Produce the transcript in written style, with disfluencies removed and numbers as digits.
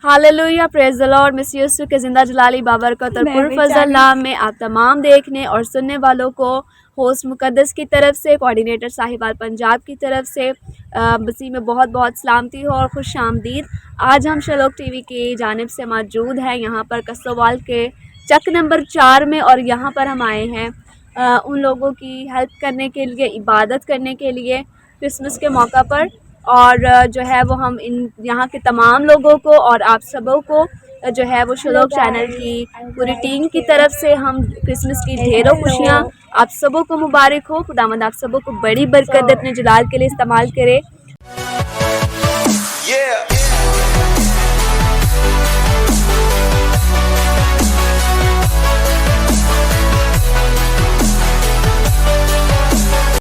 Hallelujah, praise the Lord. Miss Yusuf के जिंदा जलाली बाबरकत और पुरफजल नाम में आप तमाम देखने और सुनने वालों को होस्ट मुकद्दस की तरफ से, कोऑर्डिनेटर साहिवाल पंजाब की तरफ से मसीह में बहुत बहुत सलामती हो और खुश आमदीद। आज हम शलोक टीवी की जानिब से मौजूद हैं यहाँ पर कसोवाल के चक नंबर 4 में, और यहाँ पर हम आए हैं उन लोगों की हेल्प करने के लिए, इबादत करने के लिए क्रिसमस के मौका पर। और जो है वो हम इन यहाँ के तमाम लोगों को और आप सबों को जो है वो शलोक चैनल की पूरी टीम की तरफ से हम क्रिसमस की ढेरों खुशियाँ आप सबों को मुबारक हो। खुदावंद आप सबों को बड़ी बरकत अपने जलाल के लिए इस्तेमाल करे।